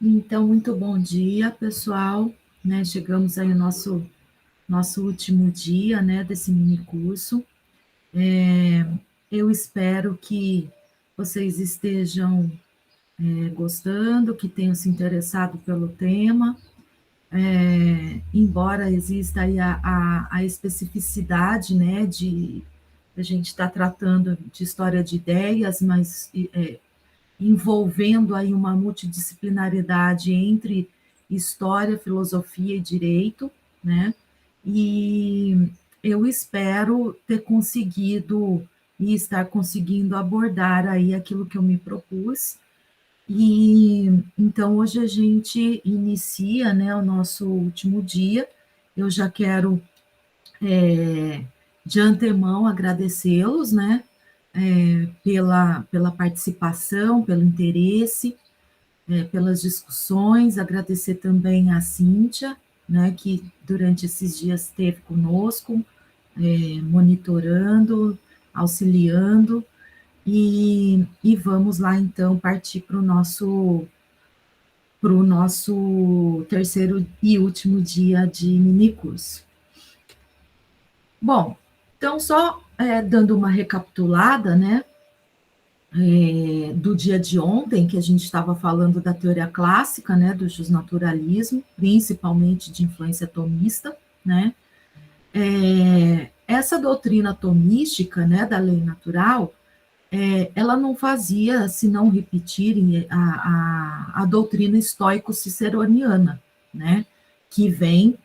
Então, muito bom dia, pessoal. Né, chegamos aí ao nosso último dia, né, desse mini curso. Eu espero que vocês estejam gostando, que tenham se interessado pelo tema. Embora exista aí a especificidade, né, de a gente estar tratando de história de ideias, mas envolvendo aí uma multidisciplinaridade entre história, filosofia e direito, né? E eu espero ter conseguido e estar conseguindo abordar aí aquilo que eu me propus. E então hoje a gente inicia, né, o nosso último dia. Eu já quero de antemão agradecê-los, né, pela participação, pelo interesse, pelas discussões, agradecer também a Cíntia, né, que durante esses dias esteve conosco, monitorando, auxiliando, e vamos lá então partir para o nosso terceiro e último dia de minicurso. Bom, então só dando uma recapitulada, né, do dia de ontem, que a gente estava falando da teoria clássica, né, do justnaturalismo, principalmente de influência tomista, né, essa doutrina tomística, né, da lei natural, ela não fazia senão repetir a doutrina estoico-ciceroniana, né, que vem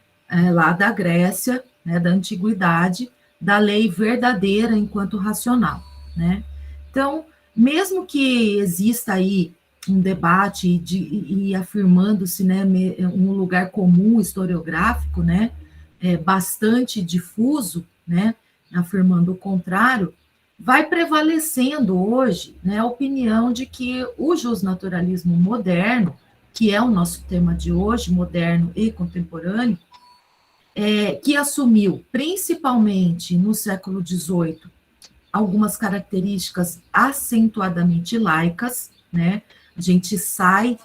lá da Grécia, né, da antiguidade, da lei verdadeira enquanto racional, né. Então, mesmo que exista aí um debate e afirmando-se, né, um lugar comum historiográfico, né, bastante difuso, né, afirmando o contrário, vai prevalecendo hoje, né, a opinião de que o justnaturalismo moderno, que é o nosso tema de hoje, moderno e contemporâneo, que assumiu, principalmente no século XVIII, algumas características acentuadamente laicas, né? A gente sai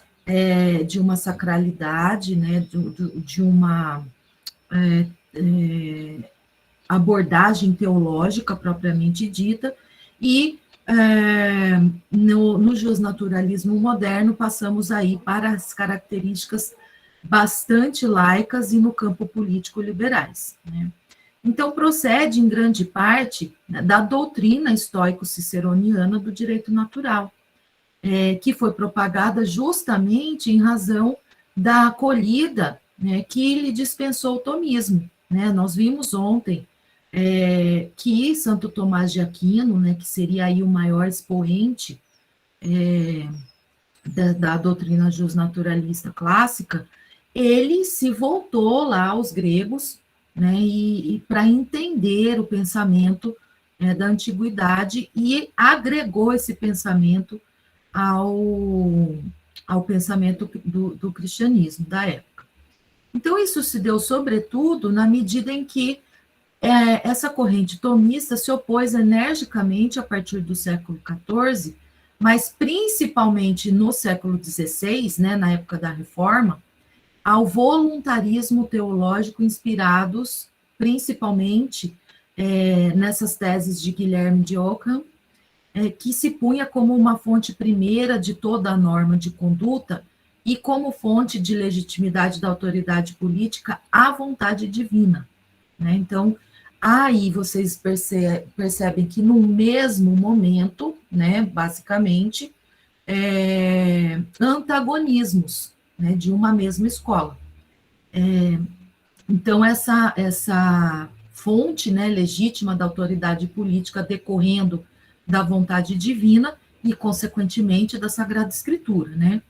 de uma sacralidade, né? De uma abordagem teológica propriamente dita, e no justnaturalismo moderno passamos aí para as características bastante laicas e no campo político liberais, né? Então, procede em grande parte, né, da doutrina estoico-ciceroniana do direito natural, que foi propagada justamente em razão da acolhida, né, que lhe dispensou o tomismo, né? Nós vimos ontem que Santo Tomás de Aquino, né, que seria aí o maior expoente da doutrina justnaturalista clássica, ele se voltou lá aos gregos, né, e para entender o pensamento da antiguidade e agregou esse pensamento ao, ao pensamento do cristianismo da época. Então, isso se deu, sobretudo, na medida em que essa corrente tomista se opôs energicamente a partir do século XIV, mas principalmente no século XVI, né, na época da Reforma, ao voluntarismo teológico inspirados principalmente nessas teses de Guilherme de Ockham, que se punha como uma fonte primeira de toda a norma de conduta e como fonte de legitimidade da autoridade política à vontade divina, né? Então, aí vocês percebem que no mesmo momento, né, basicamente, antagonismos, né, de uma mesma escola. Então, essa fonte, né, legítima da autoridade política decorrendo da vontade divina e, consequentemente, da Sagrada Escritura, né?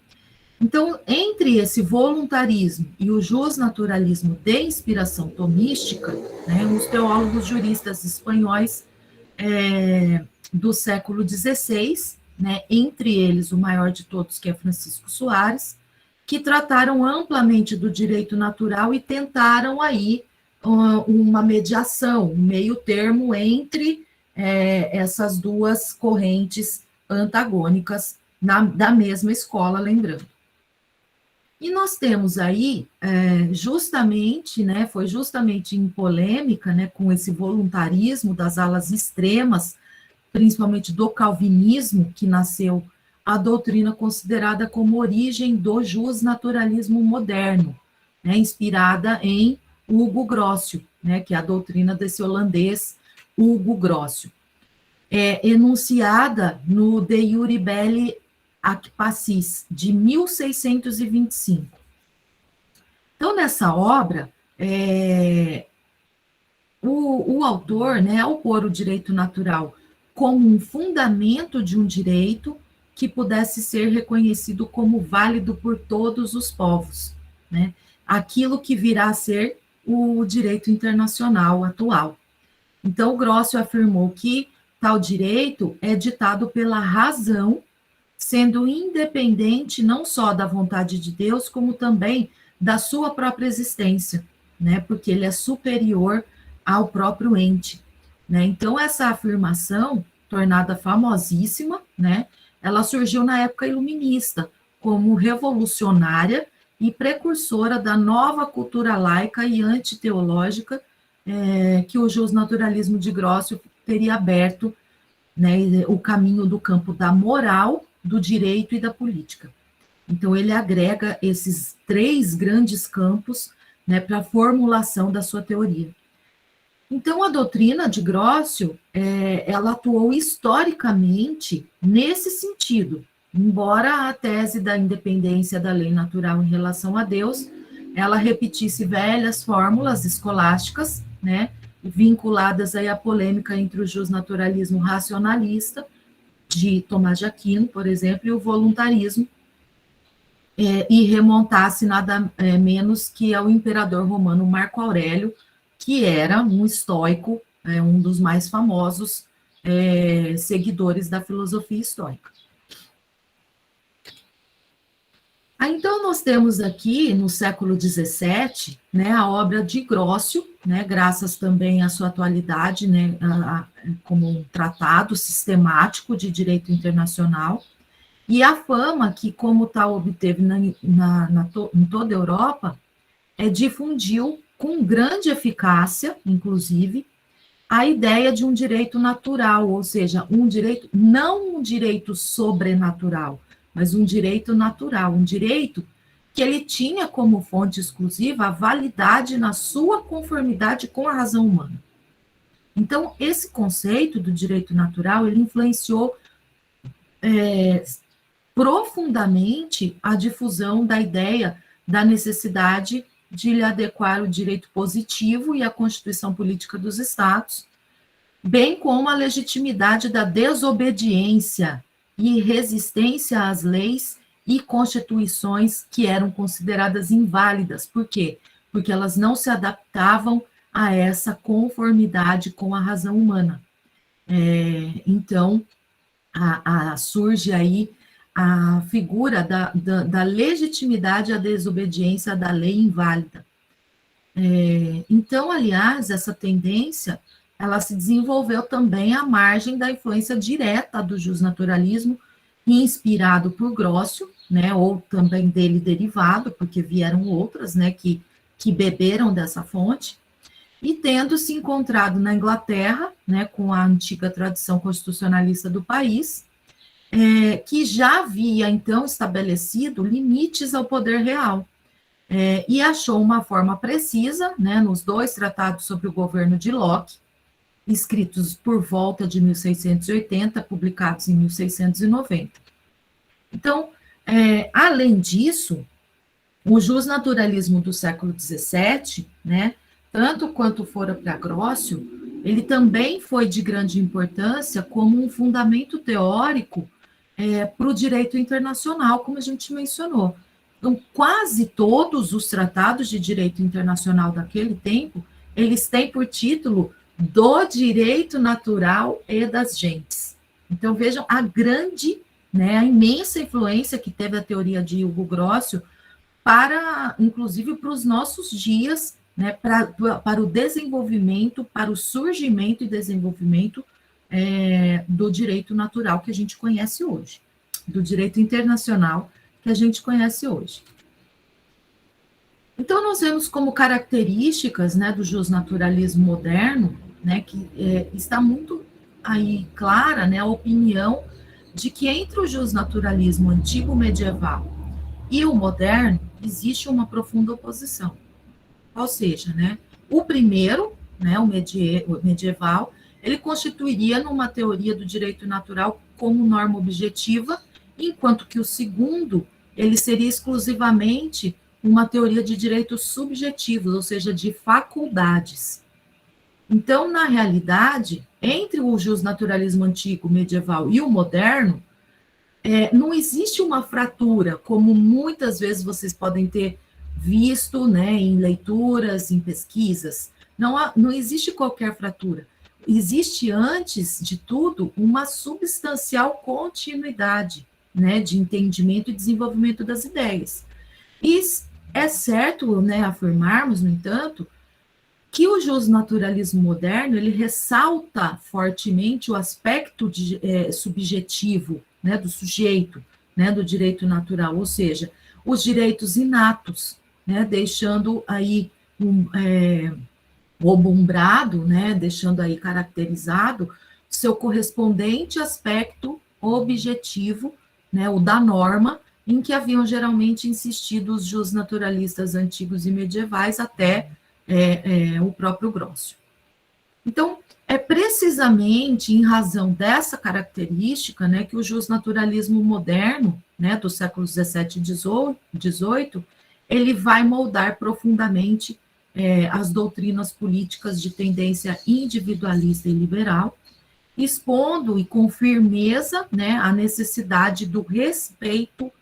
Então, entre esse voluntarismo e o justnaturalismo de inspiração tomística, né, os teólogos juristas espanhóis do século XVI, né, entre eles o maior de todos, que é Francisco Soares, que trataram amplamente do direito natural e tentaram aí uma mediação, um meio termo entre essas duas correntes antagônicas da mesma escola, lembrando. E nós temos aí, justamente, né, foi justamente em polêmica, né, com esse voluntarismo das alas extremas, principalmente do calvinismo, que nasceu a doutrina considerada como origem do justnaturalismo moderno, né, inspirada em Hugo Grocio, né, que é a doutrina desse holandês Hugo Grocio, enunciada no De Iure Belli ac Pacis, de 1625. Então, nessa obra, o autor, né, ao pôr o direito natural como um fundamento de um direito que pudesse ser reconhecido como válido por todos os povos, né, aquilo que virá a ser o direito internacional atual. Então, o Grocio afirmou que tal direito é ditado pela razão, sendo independente não só da vontade de Deus, como também da sua própria existência, né? Porque ele é superior ao próprio ente, né? Então, essa afirmação, tornada famosíssima, né? Ela surgiu na época iluminista, como revolucionária e precursora da nova cultura laica e antiteológica que o justnaturalismo de Grocio teria aberto, né, o caminho do campo da moral, do direito e da política. Então, ele agrega esses três grandes campos, né, para a formulação da sua teoria. Então, a doutrina de Grocio, ela atuou historicamente nesse sentido, embora a tese da independência da lei natural em relação a Deus, ela repetisse velhas fórmulas escolásticas, né, vinculadas aí à polêmica entre o justnaturalismo racionalista, de Tomás de Aquino, por exemplo, e o voluntarismo, e remontasse nada menos que ao imperador romano Marco Aurélio, que era um estoico, um dos mais famosos seguidores da filosofia estoica. Então, nós temos aqui, no século XVII, né, a obra de Grocio, né, graças também à sua atualidade, né, como um tratado sistemático de direito internacional, e a fama que, como tal, obteve em toda a Europa, difundiu com grande eficácia, inclusive, a ideia de um direito natural, ou seja, um direito, não um direito sobrenatural, mas um direito natural, um direito que ele tinha como fonte exclusiva a validade na sua conformidade com a razão humana. Então, esse conceito do direito natural, ele influenciou profundamente a difusão da ideia da necessidade de lhe adequar o direito positivo e a Constituição Política dos Estados, bem como a legitimidade da desobediência e resistência às leis e constituições que eram consideradas inválidas. Por quê? Porque elas não se adaptavam a essa conformidade com a razão humana. Então, surge aí a figura da legitimidade à desobediência da lei inválida. Então, aliás, essa tendência, ela se desenvolveu também à margem da influência direta do justnaturalismo, inspirado por Grocio, né, ou também dele derivado, porque vieram outras, né, que beberam dessa fonte, e tendo se encontrado na Inglaterra, né, com a antiga tradição constitucionalista do país, que já havia, então, estabelecido limites ao poder real, e achou uma forma precisa, né, nos dois tratados sobre o governo de Locke, escritos por volta de 1680, publicados em 1690. Então, além disso, o justnaturalismo do século XVII, né, tanto quanto fora para Grocio, ele também foi de grande importância como um fundamento teórico para o direito internacional, como a gente mencionou. Então, quase todos os tratados de direito internacional daquele tempo, eles têm por título do direito natural e das gentes. Então, vejam a grande, né, a imensa influência que teve a teoria de Hugo Grocio para, inclusive, para os nossos dias, né, para o desenvolvimento, para o surgimento e desenvolvimento do direito natural que a gente conhece hoje, do direito internacional que a gente conhece hoje. Então, nós vemos como características, né, do justnaturalismo moderno, né, que está muito aí clara, né, a opinião de que entre o justnaturalismo antigo medieval e o moderno existe uma profunda oposição. Ou seja, né, o primeiro, né, o medieval, ele constituiria numa teoria do direito natural como norma objetiva, enquanto que o segundo, ele seria exclusivamente uma teoria de direitos subjetivos, ou seja, de faculdades. Então, na realidade, entre o justnaturalismo antigo, medieval e o moderno, não existe uma fratura, como muitas vezes vocês podem ter visto, né, em leituras, em pesquisas. Não existe qualquer fratura. Existe, antes de tudo, uma substancial continuidade, né, de entendimento e desenvolvimento das ideias. E é certo, né, afirmarmos, no entanto, que o justnaturalismo moderno ele ressalta fortemente o aspecto subjetivo, né, do sujeito, né, do direito natural, ou seja, os direitos inatos, né, deixando aí obumbrado, né, deixando aí caracterizado seu correspondente aspecto objetivo, né, o da norma, em que haviam geralmente insistido os justnaturalistas antigos e medievais até o próprio Grócio. Então, é precisamente em razão dessa característica, né, que o justnaturalismo moderno, né, dos séculos 17 e 18, ele vai moldar profundamente as doutrinas políticas de tendência individualista e liberal, expondo e com firmeza, né, a necessidade do respeito,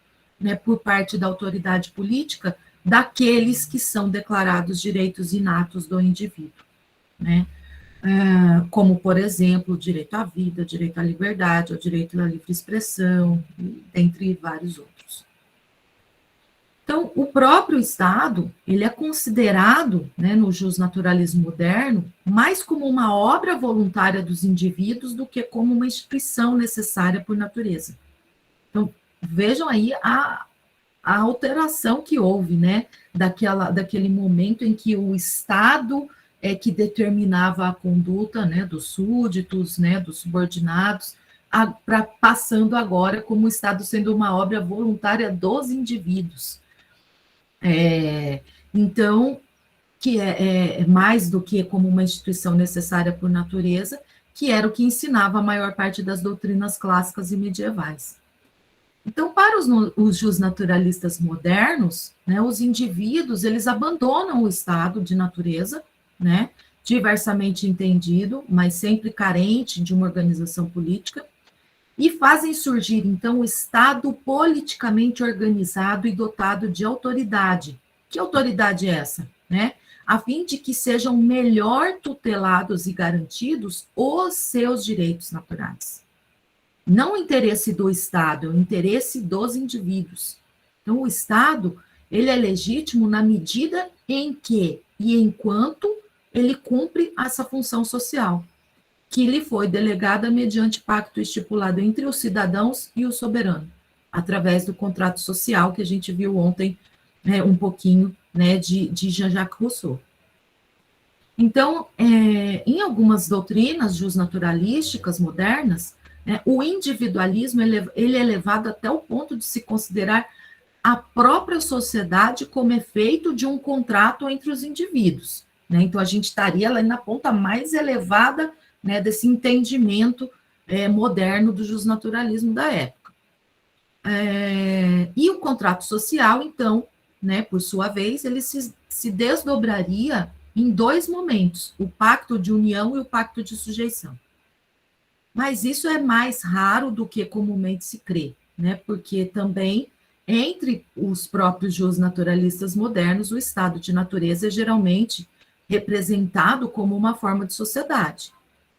né, por parte da autoridade política daqueles que são declarados direitos inatos do indivíduo, né? Como, por exemplo, o direito à vida, o direito à liberdade, o direito à livre expressão, dentre vários outros. Então, o próprio Estado, ele é considerado, né, no justnaturalismo moderno, mais como uma obra voluntária dos indivíduos do que como uma instituição necessária por natureza. Então, vejam aí a alteração que houve, né, daquele momento em que o Estado é que determinava a conduta, né, dos súditos, né, dos subordinados, passando agora como o Estado sendo uma obra voluntária dos indivíduos. Então, que é mais do que como uma instituição necessária por natureza, que era o que ensinava a maior parte das doutrinas clássicas e medievais. Então, para os justnaturalistas modernos, né, os indivíduos, eles abandonam o estado de natureza, né, diversamente entendido, mas sempre carente de uma organização política, e fazem surgir, então, o Estado politicamente organizado e dotado de autoridade. Que autoridade é essa? Né? A fim de que sejam melhor tutelados e garantidos os seus direitos naturais. Não o interesse do Estado, é o interesse dos indivíduos. Então, o Estado, ele é legítimo na medida em que e enquanto ele cumpre essa função social, que lhe foi delegada mediante pacto estipulado entre os cidadãos e o soberano, através do contrato social que a gente viu ontem, né, um pouquinho, né, de Jean-Jacques Rousseau. Então, em algumas doutrinas justnaturalísticas modernas, né, o individualismo ele é levado até o ponto de se considerar a própria sociedade como efeito de um contrato entre os indivíduos. Né? Então, a gente estaria lá na ponta mais elevada, né, desse entendimento moderno do justnaturalismo da época. E o contrato social, então, né, por sua vez, ele se desdobraria em dois momentos, o pacto de união e o pacto de sujeição. Mas isso é mais raro do que comumente se crê, né, porque também, entre os próprios justnaturalistas modernos, o estado de natureza é geralmente representado como uma forma de sociedade.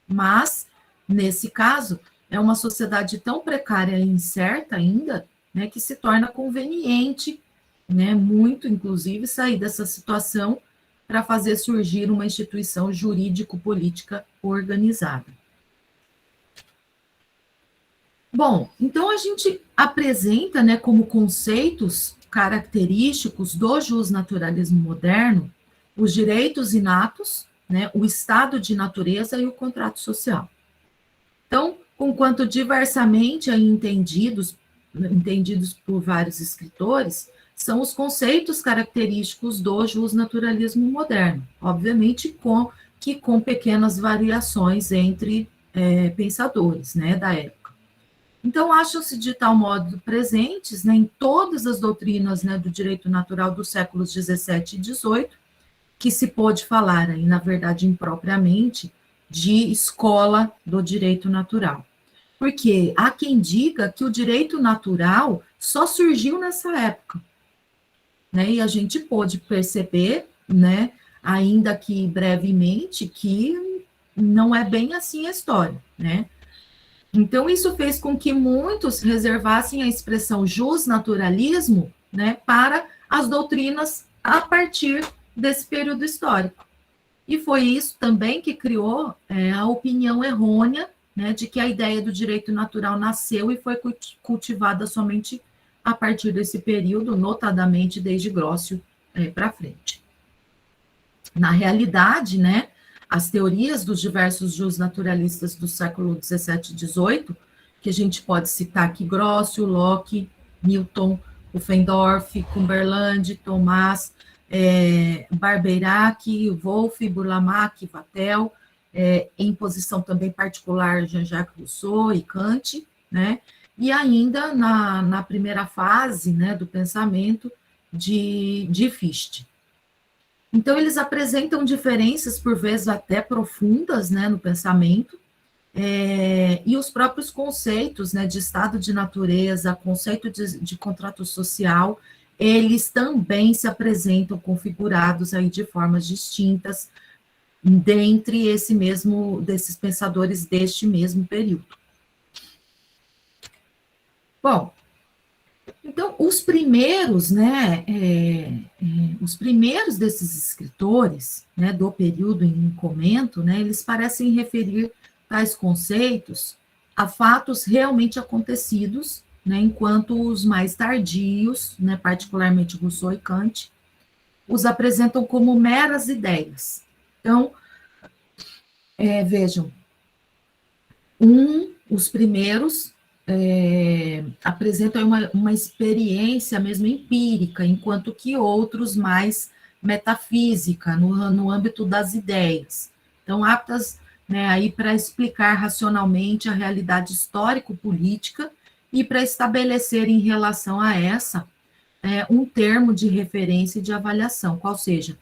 Mas, nesse caso, é uma sociedade tão precária e incerta ainda, né, que se torna conveniente, né, muito, inclusive, sair dessa situação para fazer surgir uma instituição jurídico-política organizada. Bom, então a gente apresenta, né, como conceitos característicos do justnaturalismo moderno os direitos inatos, né, o estado de natureza e o contrato social. Então, conquanto diversamente entendidos por vários escritores, são os conceitos característicos do justnaturalismo moderno, obviamente com pequenas variações entre pensadores, né, da época. Então, acham-se de tal modo presentes, né, em todas as doutrinas, né, do direito natural dos séculos 17 e 18, que se pode falar aí, na verdade, impropriamente, de escola do direito natural. Porque há quem diga que o direito natural só surgiu nessa época, né? E a gente pôde perceber, né, ainda que brevemente, que não é bem assim a história, né? Então, isso fez com que muitos reservassem a expressão justnaturalismo, né, para as doutrinas a partir desse período histórico. E foi isso também que criou a opinião errônea, né, de que a ideia do direito natural nasceu e foi cultivada somente a partir desse período, notadamente desde Grócio para frente. Na realidade, né, as teorias dos diversos justnaturalistas do século 17 e 18, que a gente pode citar aqui Grócio, Locke, Newton, Pufendorf, Cumberland, Tomás, Barbeirac, Wolff, Burlamaque, Vattel, em posição também particular Jean-Jacques Rousseau e Kant, né? E ainda na primeira fase, né, do pensamento de Fichte. Então, eles apresentam diferenças, por vezes até profundas, né, no pensamento, e os próprios conceitos, né, de estado de natureza, conceito de contrato social, eles também se apresentam configurados aí de formas distintas dentre desses pensadores deste mesmo período. Bom, então, os primeiros, né, os primeiros desses escritores, né, do período em comento, né, eles parecem referir tais conceitos a fatos realmente acontecidos, né, enquanto os mais tardios, né, particularmente Rousseau e Kant, os apresentam como meras ideias. Então, vejam, os primeiros apresentam uma experiência mesmo empírica, enquanto que outros mais metafísica, no âmbito das ideias. Então, aptas, né, aí para explicar racionalmente a realidade histórico-política e para estabelecer em relação a essa um termo de referência e de avaliação, qual seja,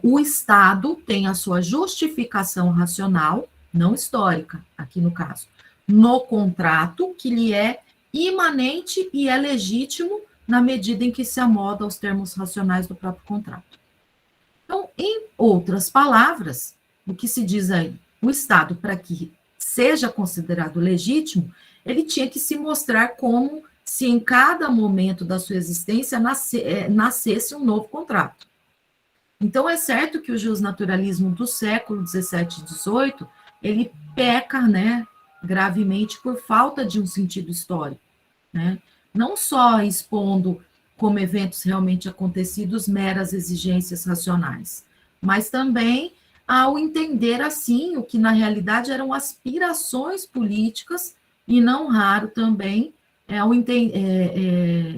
o Estado tem a sua justificação racional, não histórica, aqui no caso, no contrato, que lhe é imanente e é legítimo na medida em que se amoda aos termos racionais do próprio contrato. Então, em outras palavras, o que se diz aí? O Estado, para que seja considerado legítimo, ele tinha que se mostrar como se em cada momento da sua existência nascesse um novo contrato. Então, é certo que o justnaturalismo do século 17 e 18, ele peca, né, gravemente por falta de um sentido histórico, né? Não só expondo como eventos realmente acontecidos meras exigências racionais, mas também ao entender assim o que na realidade eram aspirações políticas e não raro também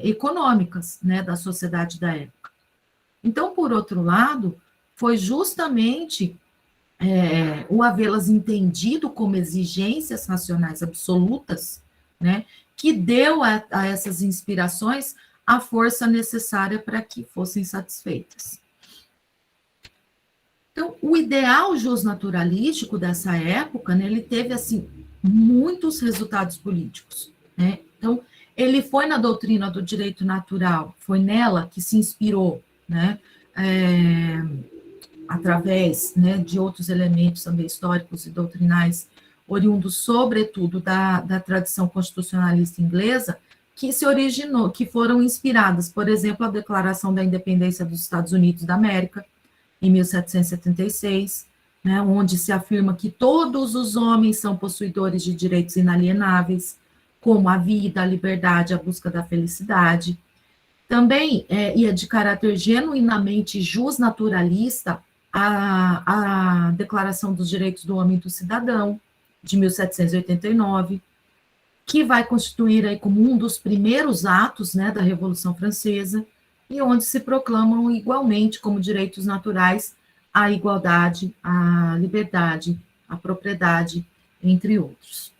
econômicas, né, da sociedade da época. Então, por outro lado, foi justamente o havê-las entendido como exigências racionais absolutas, né, que deu a essas inspirações a força necessária para que fossem satisfeitas. Então, o ideal justnaturalístico dessa época, né, ele teve, assim, muitos resultados políticos, né? Então, ele foi na doutrina do direito natural, foi nela que se inspirou, né, através, né, de outros elementos também históricos e doutrinais, oriundos, sobretudo, da tradição constitucionalista inglesa, que se originou, que foram inspiradas, por exemplo, a Declaração da Independência dos Estados Unidos da América, em 1776, né, onde se afirma que todos os homens são possuidores de direitos inalienáveis, como a vida, a liberdade, a busca da felicidade. Também é de caráter genuinamente justnaturalista a Declaração dos Direitos do Homem e do Cidadão, de 1789, que vai constituir aí como um dos primeiros atos, né, da Revolução Francesa, e onde se proclamam igualmente como direitos naturais a igualdade, a liberdade, a propriedade, entre outros.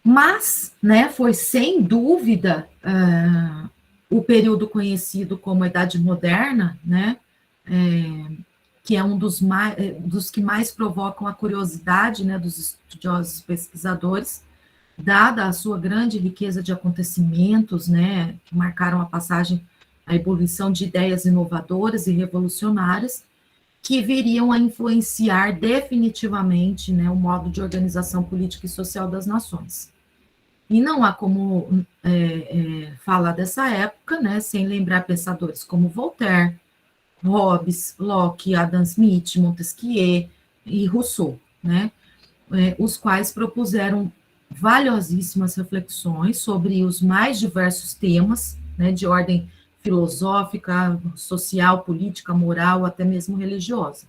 Mas, né, foi sem dúvida o período conhecido como Idade Moderna, né, que é um dos que mais provocam a curiosidade, né, dos estudiosos e pesquisadores, dada a sua grande riqueza de acontecimentos, né, que marcaram a passagem, a ebulição de ideias inovadoras e revolucionárias, que viriam a influenciar definitivamente, né, o modo de organização política e social das nações. E não há como falar dessa época, né, sem lembrar pensadores como Voltaire, Hobbes, Locke, Adam Smith, Montesquieu e Rousseau, né, os quais propuseram valiosíssimas reflexões sobre os mais diversos temas, né, de ordem filosófica, social, política, moral, até mesmo religiosa.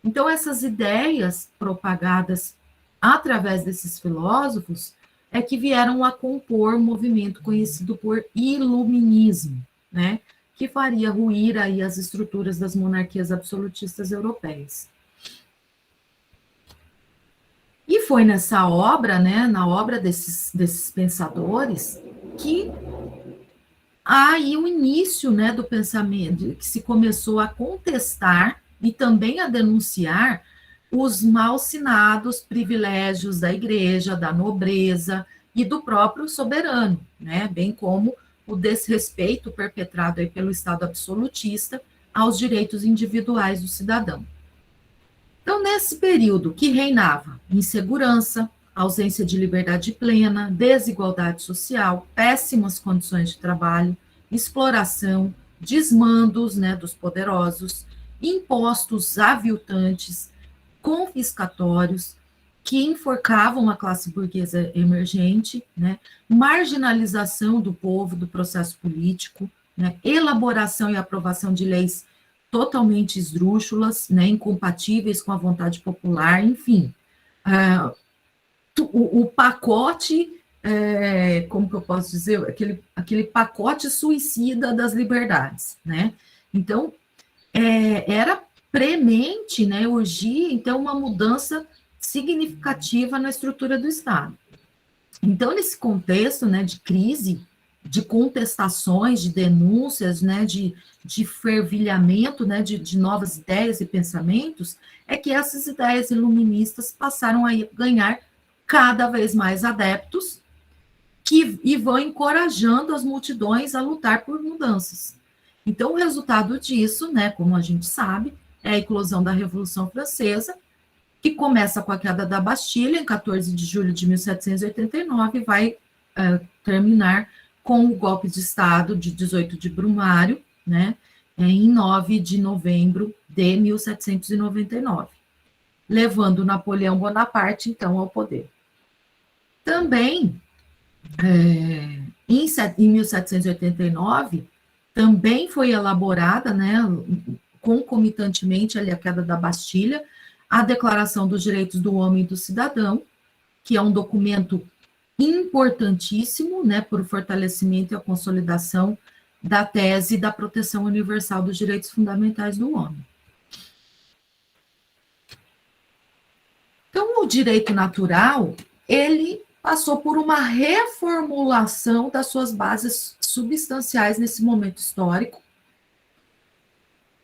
Então, essas ideias propagadas através desses filósofos é que vieram a compor um movimento conhecido por iluminismo, né, que faria ruir aí as estruturas das monarquias absolutistas europeias. E foi nessa obra, né, na obra desses pensadores, que há aí o início, né, do pensamento, que se começou a contestar e também a denunciar os malsinados privilégios da igreja, da nobreza e do próprio soberano, né, bem como o desrespeito perpetrado aí pelo Estado absolutista aos direitos individuais do cidadão. Então, nesse período que reinava insegurança, ausência de liberdade plena, desigualdade social, péssimas condições de trabalho, exploração, desmandos, né, dos poderosos, impostos aviltantes, confiscatórios, que enforcavam a classe burguesa emergente, né, marginalização do povo do processo político, né, elaboração e aprovação de leis totalmente esdrúxulas, né, incompatíveis com a vontade popular, enfim. O pacote, como que eu posso dizer, aquele pacote suicida das liberdades, né? Então, era premente, né, urgia, então, uma mudança significativa na estrutura do Estado. Então, nesse contexto, né, de crise, de contestações, de denúncias, né, de fervilhamento, né, de novas ideias e pensamentos, é que essas ideias iluministas passaram a ganhar cada vez mais adeptos e vão encorajando as multidões a lutar por mudanças. Então, o resultado disso, né, como a gente sabe, é a eclosão da Revolução Francesa, que começa com a queda da Bastilha, em 14 de julho de 1789, e vai terminar com o golpe de Estado de 18 de Brumário, né, em 9 de novembro de 1799, levando Napoleão Bonaparte, então, ao poder. Também, em 1789, também foi elaborada, né, concomitantemente ali a queda da Bastilha, a Declaração dos Direitos do Homem e do Cidadão, que é um documento importantíssimo, né, por fortalecimento e a consolidação da tese da proteção universal dos direitos fundamentais do homem. Então, o direito natural, ele passou por uma reformulação das suas bases substanciais nesse momento histórico,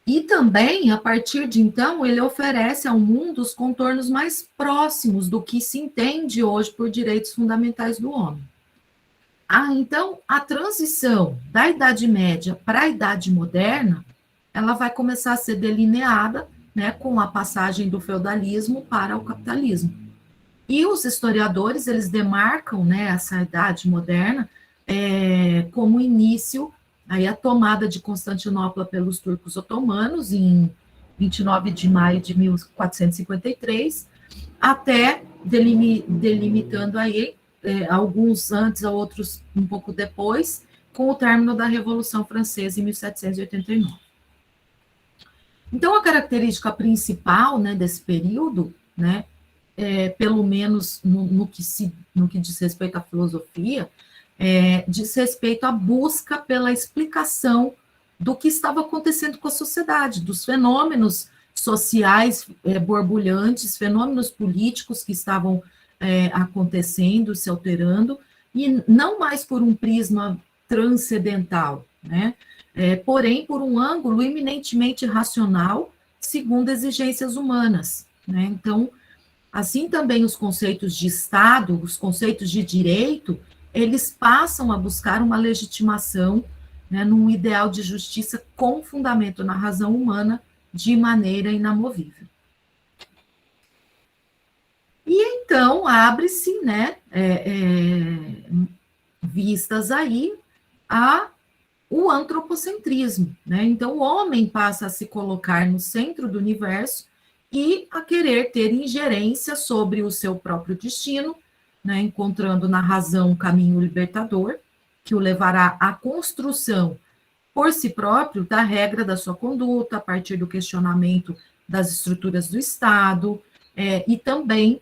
e também, a partir de então, ele oferece ao mundo os contornos mais próximos do que se entende hoje por direitos fundamentais do homem. Então, a transição da Idade Média para a Idade Moderna, ela vai começar a ser delineada, né, com a passagem do feudalismo para o capitalismo. E os historiadores, eles demarcam, né, essa Idade Moderna como início aí a tomada de Constantinopla pelos turcos otomanos, em 29 de maio de 1453, até delimitando aí alguns antes, outros um pouco depois, com o término da Revolução Francesa em 1789. Então, a característica principal, né, desse período, né, pelo menos no que diz respeito à filosofia, diz respeito à busca pela explicação do que estava acontecendo com a sociedade, dos fenômenos sociais borbulhantes, fenômenos políticos que estavam acontecendo, se alterando, e não mais por um prisma transcendental, né? Porém, por um ângulo eminentemente racional, segundo exigências humanas, né? Então, assim também os conceitos de Estado, os conceitos de direito, eles passam a buscar uma legitimação, né, num ideal de justiça com fundamento na razão humana de maneira inamovível. E então abre-se, né, vistas aí, o antropocentrismo, né? Então o homem passa a se colocar no centro do universo e a querer ter ingerência sobre o seu próprio destino, né, encontrando na razão um caminho libertador, que o levará à construção por si próprio da regra da sua conduta, a partir do questionamento das estruturas do Estado, e também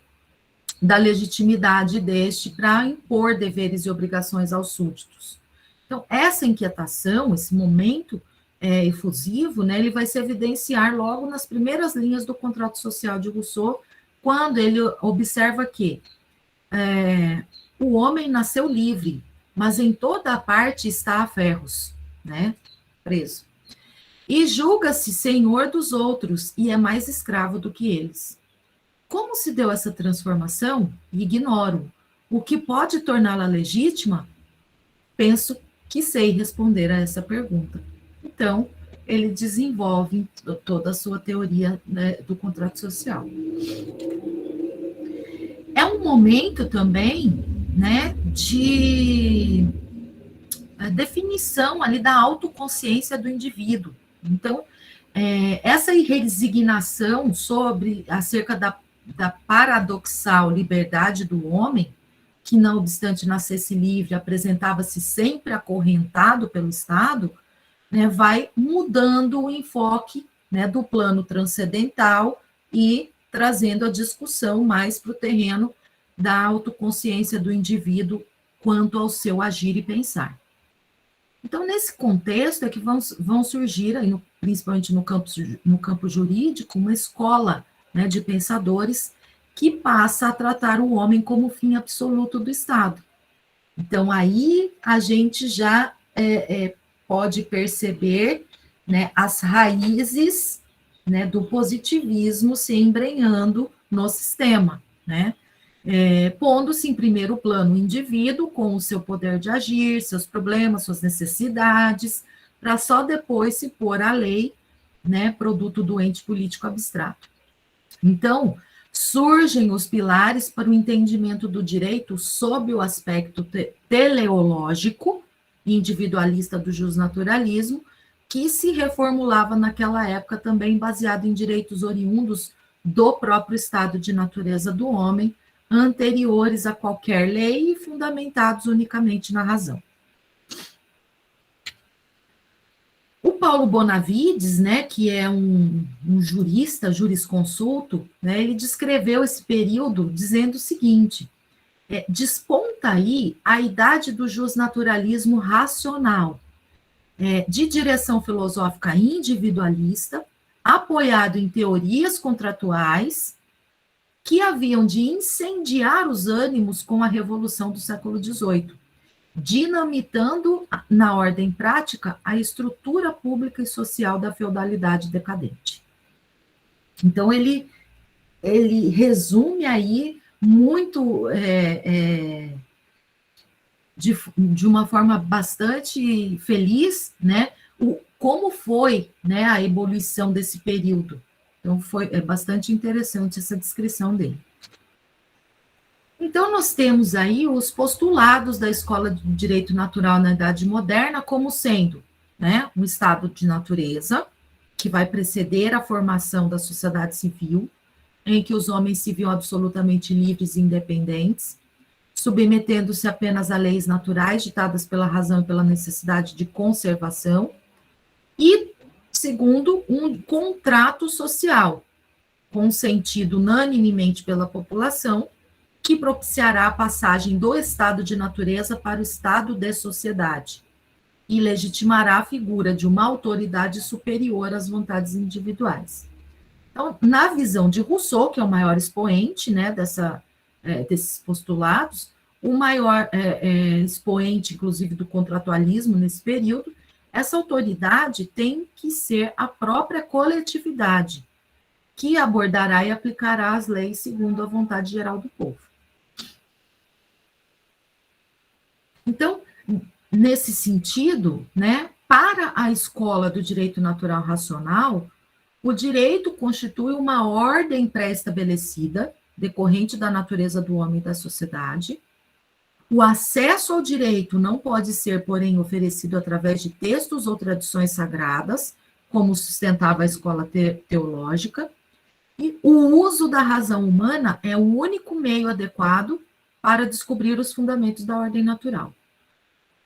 da legitimidade deste para impor deveres e obrigações aos súditos. Então, essa inquietação, esse momento efusivo, né, ele vai se evidenciar logo nas primeiras linhas do contrato social de Rousseau, quando ele observa que o homem nasceu livre, mas em toda a parte está a ferros, né, preso. E julga-se senhor dos outros e é mais escravo do que eles. Como se deu essa transformação? Ignoro. O que pode torná-la legítima? Penso que sei responder a essa pergunta. Então, ele desenvolve toda a sua teoria, né, do contrato social. É um momento também, né, de definição ali da autoconsciência do indivíduo. Então, essa resignação acerca da paradoxal liberdade do homem, que não obstante nascesse livre, apresentava-se sempre acorrentado pelo Estado, né, vai mudando o enfoque, né, do plano transcendental e trazendo a discussão mais para o terreno da autoconsciência do indivíduo quanto ao seu agir e pensar. Então, nesse contexto é que vão surgir, aí principalmente no campo jurídico, uma escola, né, de pensadores que passa a tratar o homem como fim absoluto do Estado. Então, aí a gente já pode perceber, né, as raízes, né, do positivismo se embrenhando no sistema, né? Pondo-se em primeiro plano o indivíduo com o seu poder de agir, seus problemas, suas necessidades, para só depois se pôr a lei, né, produto do ente político abstrato. Então, surgem os pilares para o entendimento do direito sob o aspecto teleológico, individualista do justnaturalismo, que se reformulava naquela época também baseado em direitos oriundos do próprio estado de natureza do homem, anteriores a qualquer lei e fundamentados unicamente na razão. O Paulo Bonavides, né, que é um jurista, jurisconsulto, né, ele descreveu esse período dizendo o seguinte: desponta aí a idade do justnaturalismo racional, de direção filosófica individualista, apoiado em teorias contratuais, que haviam de incendiar os ânimos com a Revolução do século XVIII, dinamitando na ordem prática a estrutura pública e social da feudalidade decadente. Então, ele resume aí muito, de uma forma bastante feliz, né, como foi, né, a evolução desse período. Então, é bastante interessante essa descrição dele. Então, nós temos aí os postulados da Escola de Direito Natural na Idade Moderna como sendo, né, um estado de natureza que vai preceder a formação da sociedade civil, em que os homens se viam absolutamente livres e independentes, submetendo-se apenas a leis naturais ditadas pela razão e pela necessidade de conservação, e, segundo, um contrato social, consentido unanimemente pela população, que propiciará a passagem do estado de natureza para o estado de sociedade e legitimará a figura de uma autoridade superior às vontades individuais. Então, na visão de Rousseau, que é o maior expoente, né, desses postulados, o maior expoente, inclusive, do contratualismo nesse período, essa autoridade tem que ser a própria coletividade, que abordará e aplicará as leis segundo a vontade geral do povo. Então, nesse sentido, né, para a escola do direito natural racional, o direito constitui uma ordem pré-estabelecida, decorrente da natureza do homem e da sociedade. O acesso ao direito não pode ser, porém, oferecido através de textos ou tradições sagradas, como sustentava a escola teológica, e o uso da razão humana é o único meio adequado para descobrir os fundamentos da ordem natural.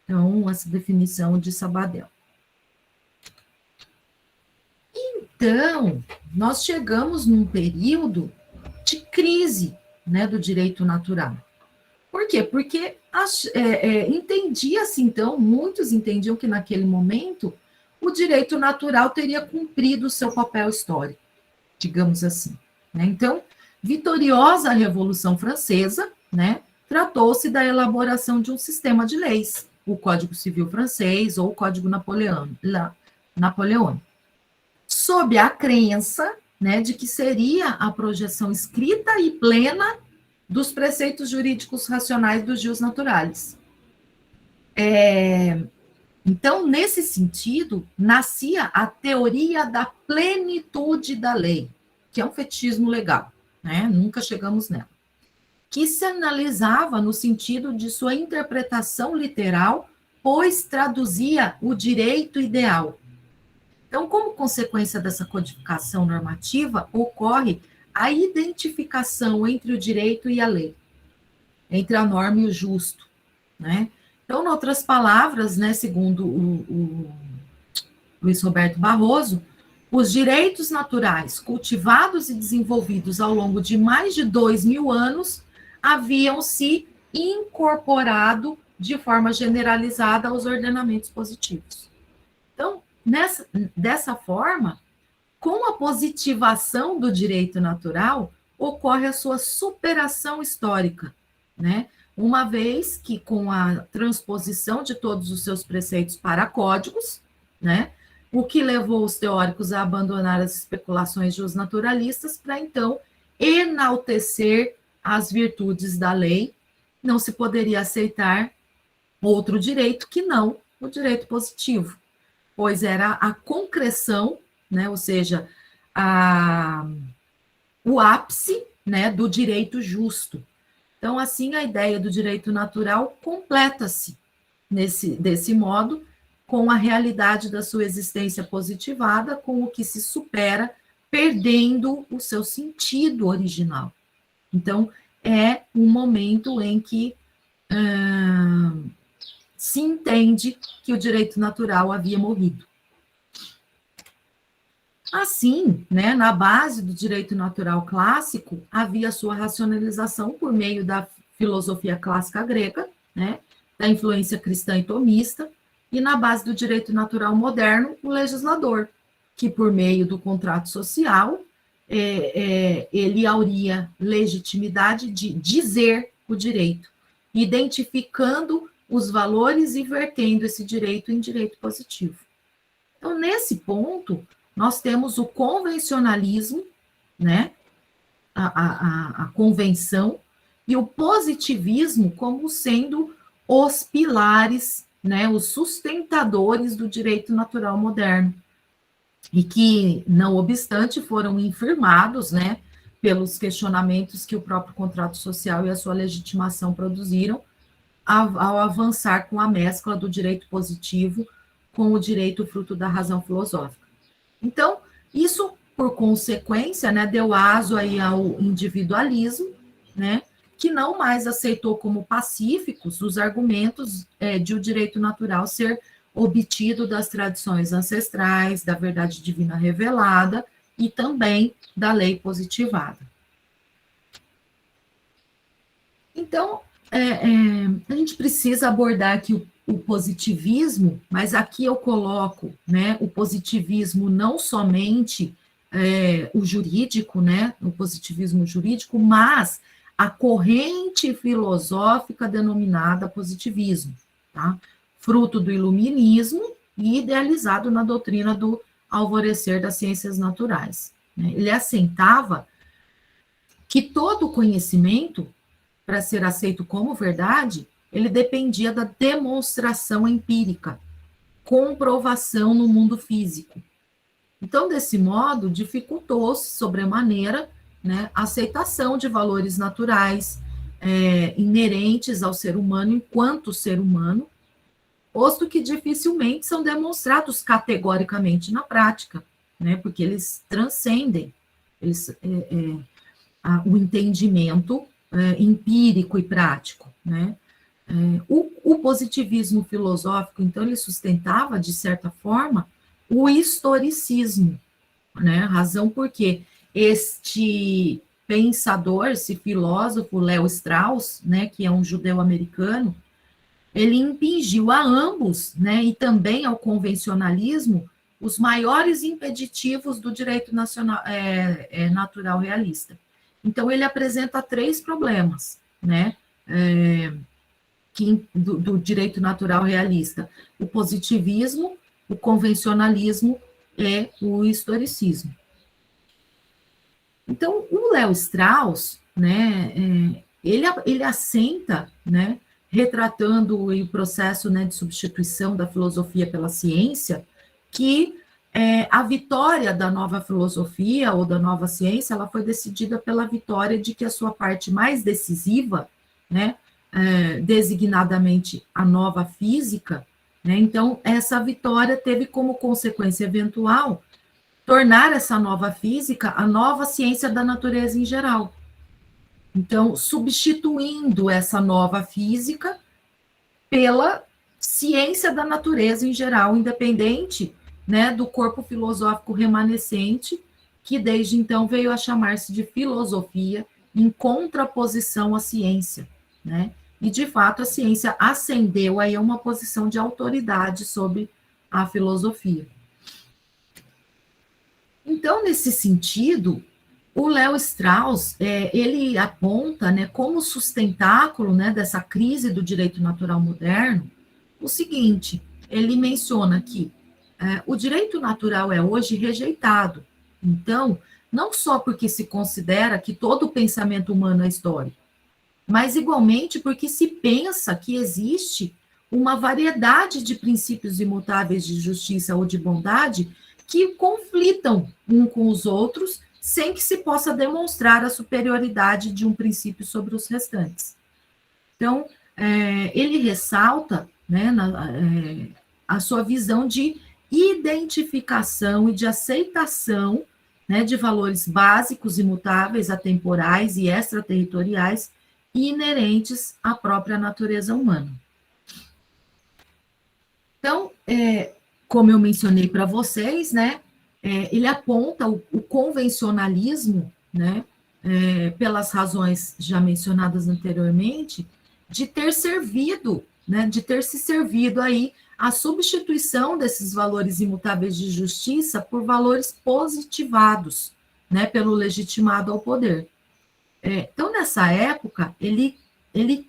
Então, essa definição de Sabadell. Então, nós chegamos num período de crise, né, do direito natural. Por quê? Porque entendia-se, então, muitos entendiam que naquele momento o direito natural teria cumprido o seu papel histórico, digamos assim. Né? Então, vitoriosa a Revolução Francesa, né, tratou-se da elaboração de um sistema de leis, o Código Civil francês ou o Código Napoleônico, sob a crença, né, de que seria a projeção escrita e plena dos preceitos jurídicos racionais dos jus naturalis. Então, nesse sentido, nascia a teoria da plenitude da lei, que é um fetichismo legal, né? Nunca chegamos nela, que se analisava no sentido de sua interpretação literal, pois traduzia o direito ideal. Então, como consequência dessa codificação normativa, ocorre a identificação entre o direito e a lei, entre a norma e o justo, né? Então, em outras palavras, né, segundo o Luiz Roberto Barroso, os direitos naturais cultivados e desenvolvidos ao longo de mais de 2.000 anos haviam se incorporado de forma generalizada aos ordenamentos positivos. Então, dessa forma, com a positivação do direito natural, ocorre a sua superação histórica, né? Uma vez que, com a transposição de todos os seus preceitos para códigos, né, o que levou os teóricos a abandonar as especulações justnaturalistas para, então, enaltecer as virtudes da lei, não se poderia aceitar outro direito que não o direito positivo, pois era a concreção, né, ou seja, o ápice, né, do direito justo. Então, assim, a ideia do direito natural completa-se desse modo, com a realidade da sua existência positivada, com o que se supera, perdendo o seu sentido original. Então, é um momento em que se entende que o direito natural havia morrido. Assim, né, na base do direito natural clássico, havia sua racionalização por meio da filosofia clássica grega, né, da influência cristã e tomista, e na base do direito natural moderno, o legislador, que por meio do contrato social, ele auria legitimidade de dizer o direito, identificando os valores e vertendo esse direito em direito positivo. Então, nesse ponto, nós temos o convencionalismo, né, a convenção, e o positivismo como sendo os pilares, né, os sustentadores do direito natural moderno, e que, não obstante, foram infirmados, né, pelos questionamentos que o próprio contrato social e a sua legitimação produziram, ao avançar com a mescla do direito positivo com o direito fruto da razão filosófica. Então, isso, por consequência, né, deu aso aí ao individualismo, né, que não mais aceitou como pacíficos os argumentos de o direito natural ser obtido das tradições ancestrais, da verdade divina revelada e também da lei positivada. Então, a gente precisa abordar aqui o positivismo, mas aqui eu coloco, né, o positivismo não somente o jurídico, né, o positivismo jurídico, mas a corrente filosófica denominada positivismo, tá? Fruto do iluminismo e idealizado na doutrina do alvorecer das ciências naturais, né? Ele assentava que todo conhecimento, para ser aceito como verdade, ele dependia da demonstração empírica, comprovação no mundo físico. Então, desse modo, dificultou-se sobremaneira, né, a aceitação de valores naturais inerentes ao ser humano enquanto ser humano, posto que dificilmente são demonstrados categoricamente na prática, né, porque eles transcendem o entendimento empírico e prático, né? O positivismo filosófico, então, ele sustentava, de certa forma, o historicismo, né? Razão porque este pensador, esse filósofo, Léo Strauss, né, que é um judeu-americano, ele impingiu a ambos, né, e também ao convencionalismo, os maiores impeditivos do direito nacional, natural realista. Então, ele apresenta 3 problemas, né, do direito natural realista: o positivismo, o convencionalismo e o historicismo. Então, o Léo Strauss, né, ele assenta, né, retratando o processo, né, de substituição da filosofia pela ciência, que a vitória da nova filosofia ou da nova ciência, ela foi decidida pela vitória de que a sua parte mais decisiva, né, designadamente a nova física, né, então essa vitória teve como consequência eventual tornar essa nova física a nova ciência da natureza em geral. Então, substituindo essa nova física pela ciência da natureza em geral, independente, né, do corpo filosófico remanescente, que desde então veio a chamar-se de filosofia, em contraposição à ciência, né? E, de fato, a ciência ascendeu aí a uma posição de autoridade sobre a filosofia. Então, nesse sentido, o Léo Strauss, ele aponta, né, como sustentáculo, né, dessa crise do direito natural moderno, o seguinte: ele menciona que o direito natural é hoje rejeitado. Então, não só porque se considera que todo o pensamento humano é histórico, mas igualmente porque se pensa que existe uma variedade de princípios imutáveis de justiça ou de bondade que conflitam um com os outros, sem que se possa demonstrar a superioridade de um princípio sobre os restantes. Então, ele ressalta, né, a sua visão de identificação e de aceitação, né, de valores básicos, imutáveis, atemporais e extraterritoriais inerentes à própria natureza humana. Então, como eu mencionei para vocês, né, ele aponta o convencionalismo, né, pelas razões já mencionadas anteriormente, de ter servido, né, de ter se servido aí a substituição desses valores imutáveis de justiça por valores positivados, né, pelo legitimado ao poder. Então, nessa época, ele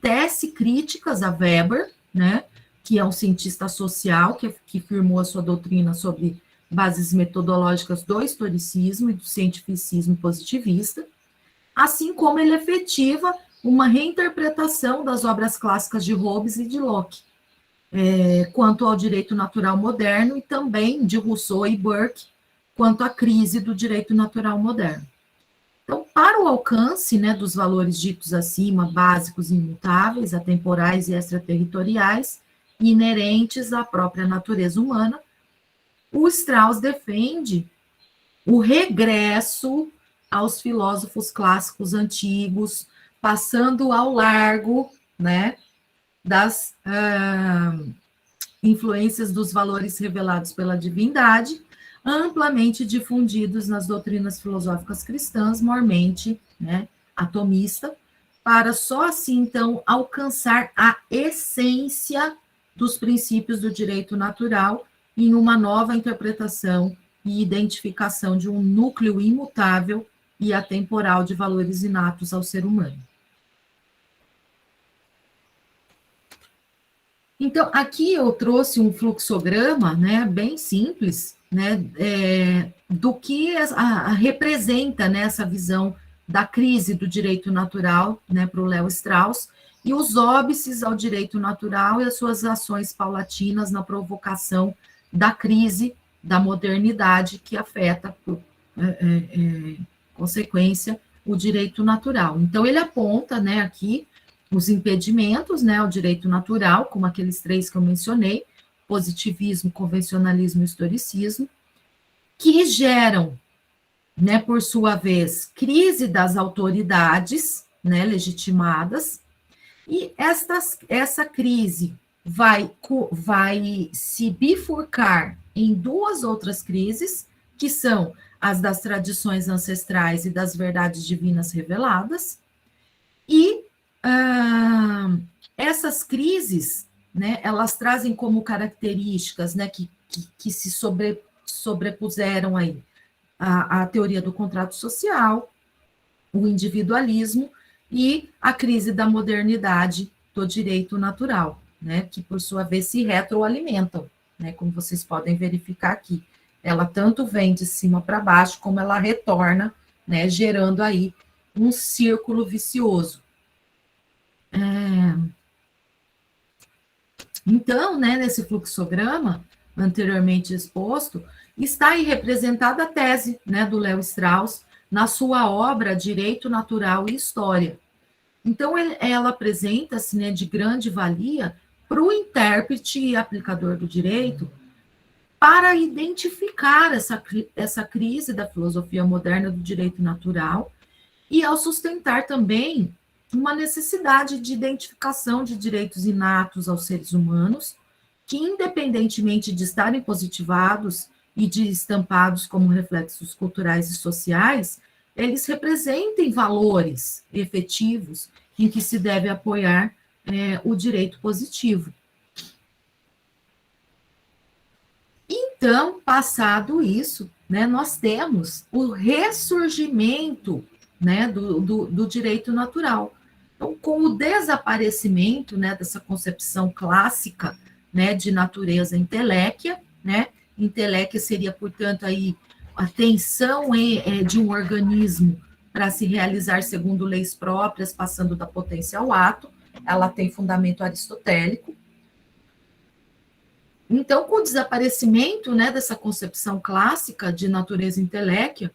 tece críticas a Weber, né, que é um cientista social que firmou a sua doutrina sobre bases metodológicas do historicismo e do cientificismo positivista, assim como ele efetiva uma reinterpretação das obras clássicas de Hobbes e de Locke, quanto ao direito natural moderno, e também de Rousseau e Burke, quanto à crise do direito natural moderno. Então, para o alcance, né, dos valores ditos acima, básicos e imutáveis, atemporais e extraterritoriais, inerentes à própria natureza humana, o Strauss defende o regresso aos filósofos clássicos antigos passando ao largo, né, das influências dos valores revelados pela divindade, amplamente difundidos nas doutrinas filosóficas cristãs, mormente, né, atomista, para só assim, então, alcançar a essência dos princípios do direito natural em uma nova interpretação e identificação de um núcleo imutável e atemporal de valores inatos ao ser humano. Então, aqui eu trouxe um fluxograma, né, bem simples, né, do que representa, né, essa visão da crise do direito natural, né, para o Léo Strauss, e os óbices ao direito natural e as suas ações paulatinas na provocação da crise da modernidade que afeta, por consequência, o direito natural. Então, ele aponta, né, aqui, os impedimentos, né, ao direito natural, como aqueles 3 que eu mencionei, positivismo, convencionalismo e historicismo, que geram, né, por sua vez, crise das autoridades, né, legitimadas, e essa crise vai se bifurcar em 2 outras crises, que são as das tradições ancestrais e das verdades divinas reveladas, e essas crises, né, elas trazem como características, né, que se sobrepuseram aí a teoria do contrato social, o individualismo e a crise da modernidade do direito natural, né, que por sua vez se retroalimentam, né, como vocês podem verificar aqui. Ela tanto vem de cima para baixo, como ela retorna, né, gerando aí um círculo vicioso. Então, né, nesse fluxograma anteriormente exposto, está aí representada a tese, né, do Léo Strauss na sua obra Direito Natural e História. Então, ela apresenta-se, né, de grande valia para o intérprete e aplicador do direito para identificar essa crise da filosofia moderna do direito natural e ao sustentar também uma necessidade de identificação de direitos inatos aos seres humanos, que, independentemente de estarem positivados e de estampados como reflexos culturais e sociais, eles representem valores efetivos em que se deve apoiar o direito positivo. Então, passado isso, né, nós temos o ressurgimento, né, do direito natural. Então, com o desaparecimento, né, dessa concepção clássica, né, de natureza inteléquia, né, inteléquia seria, portanto, aí a tensão de um organismo para se realizar segundo leis próprias, passando da potência ao ato, ela tem fundamento aristotélico. Então, com o desaparecimento, né, dessa concepção clássica de natureza inteléquia,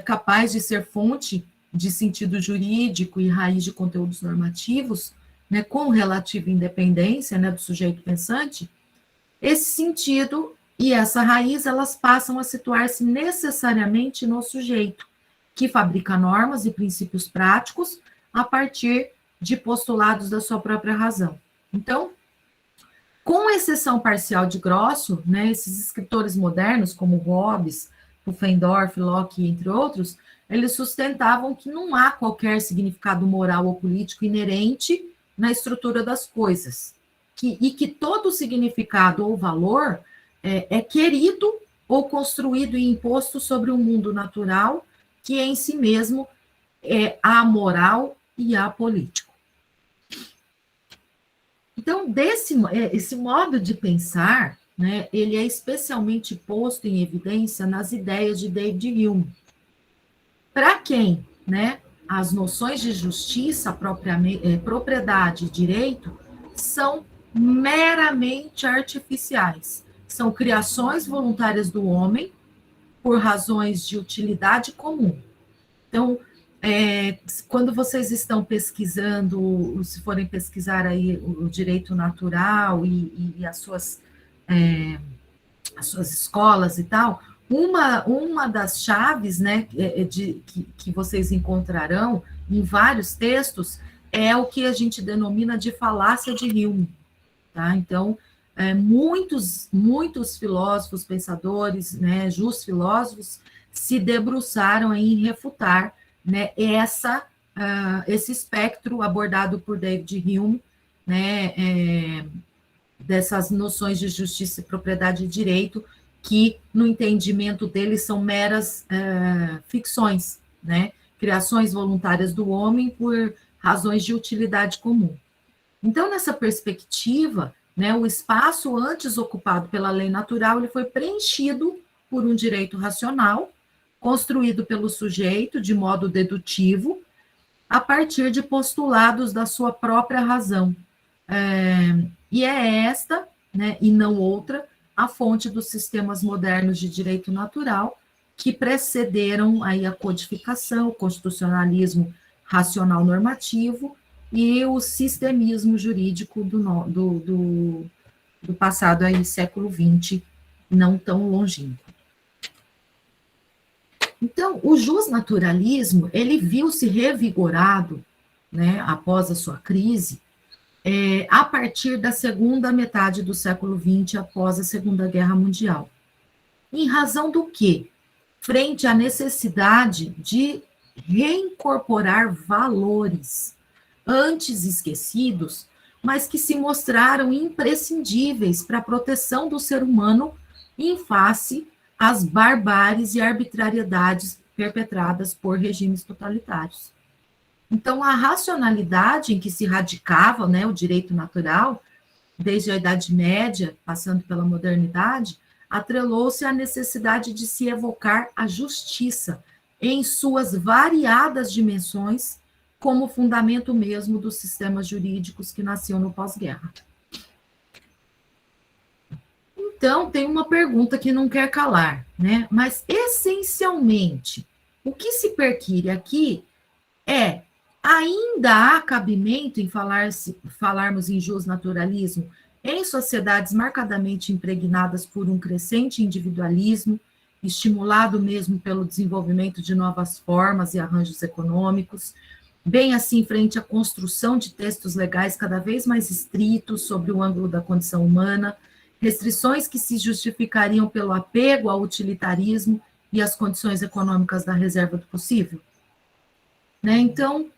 capaz de ser fonte de sentido jurídico e raiz de conteúdos normativos, né, com relativa independência, né, do sujeito pensante, esse sentido e essa raiz, elas passam a situar-se necessariamente no sujeito, que fabrica normas e princípios práticos a partir de postulados da sua própria razão. Então, com exceção parcial de Grosso, né, esses escritores modernos, como Hobbes, Pufendorf, Locke, entre outros, eles sustentavam que não há qualquer significado moral ou político inerente na estrutura das coisas, e que todo significado ou valor é querido ou construído e imposto sobre o mundo natural, que em si mesmo é amoral e apolítico. Então, esse modo de pensar, né, ele é especialmente posto em evidência nas ideias de David Hume. Para quem, né, as noções de justiça, propriedade e direito são meramente artificiais, são criações voluntárias do homem por razões de utilidade comum. Então, quando vocês estão pesquisando, se forem pesquisar aí o direito natural e as suas escolas e tal, Uma das chaves, né, que vocês encontrarão em vários textos é o que a gente denomina de falácia de Hume, tá? Então, muitos filósofos, pensadores, né, filósofos, se debruçaram em refutar, né, esse espectro abordado por David Hume, né, dessas noções de justiça, propriedade e direito, que, no entendimento deles, são meras ficções, né, criações voluntárias do homem por razões de utilidade comum. Então, nessa perspectiva, né, o espaço antes ocupado pela lei natural ele foi preenchido por um direito racional, construído pelo sujeito de modo dedutivo, a partir de postulados da sua própria razão. E é esta, né, e não outra, a fonte dos sistemas modernos de direito natural que precederam aí a codificação, o constitucionalismo racional normativo e o sistemismo jurídico do passado aí, século XX, não tão longínquo. Então, o justnaturalismo, ele viu-se revigorado, né, após a sua crise, a partir da segunda metade do século XX, após a Segunda Guerra Mundial. Em razão do quê? Frente à necessidade de reincorporar valores antes esquecidos, mas que se mostraram imprescindíveis para a proteção do ser humano em face às barbáries e arbitrariedades perpetradas por regimes totalitários. Então, a racionalidade em que se radicava, né, o direito natural, desde a Idade Média, passando pela modernidade, atrelou-se à necessidade de se evocar a justiça em suas variadas dimensões, como fundamento mesmo dos sistemas jurídicos que nasciam no pós-guerra. Então, tem uma pergunta que não quer calar, né? Mas, essencialmente, o que se perquire aqui é: ainda há cabimento em falarmos em justnaturalismo em sociedades marcadamente impregnadas por um crescente individualismo, estimulado mesmo pelo desenvolvimento de novas formas e arranjos econômicos, bem assim frente à construção de textos legais cada vez mais estritos sobre o ângulo da condição humana, restrições que se justificariam pelo apego ao utilitarismo e às condições econômicas da reserva do possível? Né? Então,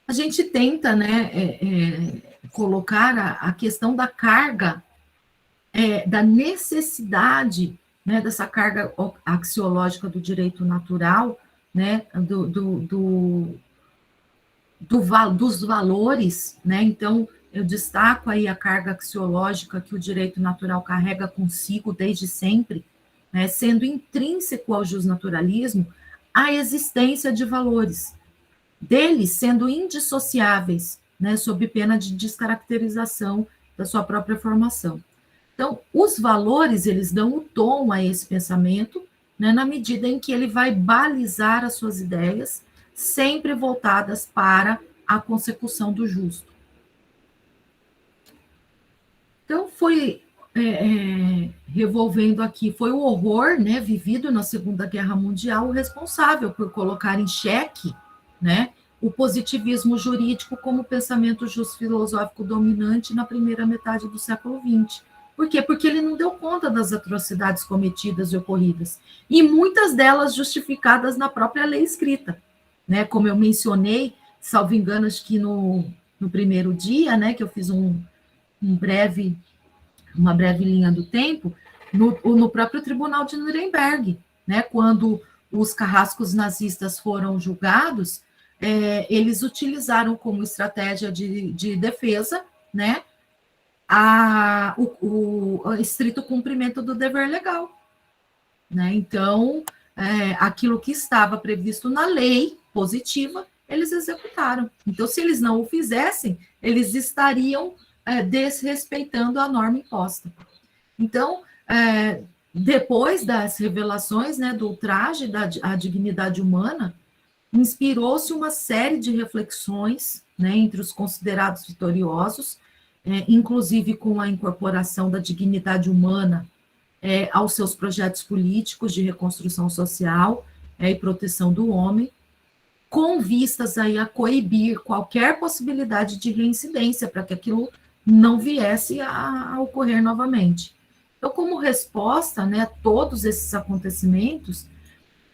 a gente tenta, né, colocar a questão da carga, da necessidade, né, dessa carga axiológica do direito natural, né, dos valores, né? Então, eu destaco aí a carga axiológica que o direito natural carrega consigo desde sempre, né, sendo intrínseco ao justnaturalismo a existência de valores, deles sendo indissociáveis, né, sob pena de descaracterização da sua própria formação. Então, os valores, eles dão o tom a esse pensamento, né, na medida em que ele vai balizar as suas ideias, sempre voltadas para a consecução do justo. Então, foi revolvendo aqui, foi o horror, né, vivido na Segunda Guerra Mundial o responsável por colocar em xeque, né, o positivismo jurídico como pensamento filosófico dominante na primeira metade do século XX. Por quê? Porque ele não deu conta das atrocidades cometidas e ocorridas, e muitas delas justificadas na própria lei escrita, né, como eu mencionei, salvo engano, acho que no primeiro dia, né, que eu fiz uma breve linha do tempo, no próprio Tribunal de Nuremberg, né, quando os carrascos nazistas foram julgados, eles utilizaram como estratégia de defesa, né, o estrito cumprimento do dever legal. Né? Então, aquilo que estava previsto na lei positiva, eles executaram. Então, se eles não o fizessem, eles estariam desrespeitando a norma imposta. Então, depois das revelações, né, do ultraje à dignidade humana, inspirou-se uma série de reflexões, né, entre os considerados vitoriosos, inclusive com a incorporação da dignidade humana aos seus projetos políticos de reconstrução social e proteção do homem, com vistas aí a coibir qualquer possibilidade de reincidência, para que aquilo não viesse a ocorrer novamente. Então, como resposta, né, a todos esses acontecimentos,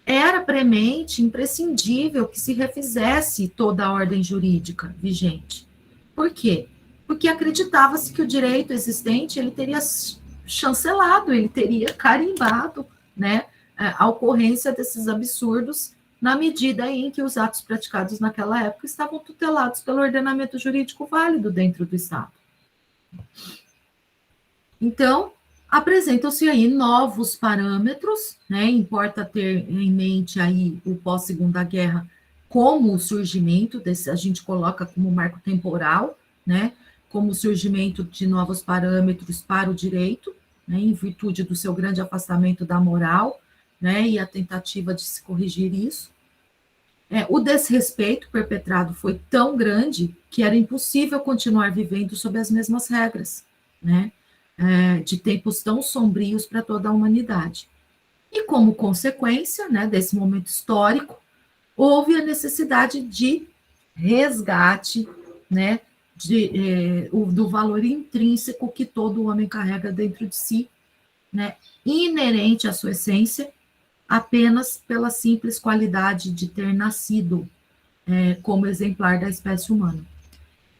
era premente, imprescindível que se refizesse toda a ordem jurídica vigente. Por quê? Porque acreditava-se que o direito existente ele teria chancelado, ele teria carimbado, né, a ocorrência desses absurdos, na medida em que os atos praticados naquela época estavam tutelados pelo ordenamento jurídico válido dentro do Estado. Então, apresentam-se aí novos parâmetros, né? Importa ter em mente aí o pós-segunda guerra como o surgimento desse, a gente coloca como marco temporal, né? Como o surgimento de novos parâmetros para o direito, né? Em virtude do seu grande afastamento da moral, né? E a tentativa de se corrigir isso. O desrespeito perpetrado foi tão grande que era impossível continuar vivendo sob as mesmas regras, né? De tempos tão sombrios para toda a humanidade. E como consequência, né, desse momento histórico, houve a necessidade de resgate, né, do valor intrínseco que todo homem carrega dentro de si, né, inerente à sua essência, apenas pela simples qualidade de ter nascido como exemplar da espécie humana.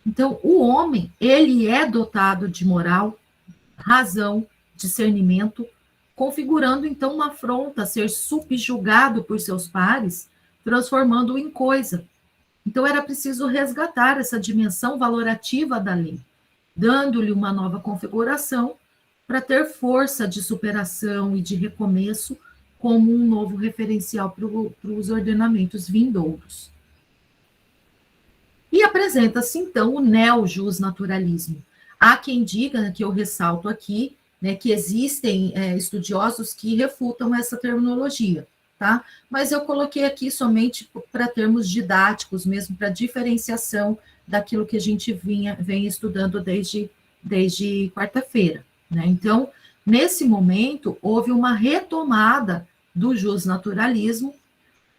Então, o homem, ele é dotado de moral, razão, discernimento, configurando então uma afronta a ser subjugado por seus pares, transformando-o em coisa. Então era preciso resgatar essa dimensão valorativa da lei, dando-lhe uma nova configuração para ter força de superação e de recomeço como um novo referencial para os ordenamentos vindouros. E apresenta-se então o neo-jusnaturalismo. Há quem diga, que eu ressalto aqui, né, que existem estudiosos que refutam essa terminologia, tá? Mas eu coloquei aqui somente para termos didáticos, mesmo para diferenciação daquilo que a gente vem estudando desde quarta-feira, né? Então, nesse momento, houve uma retomada do justnaturalismo,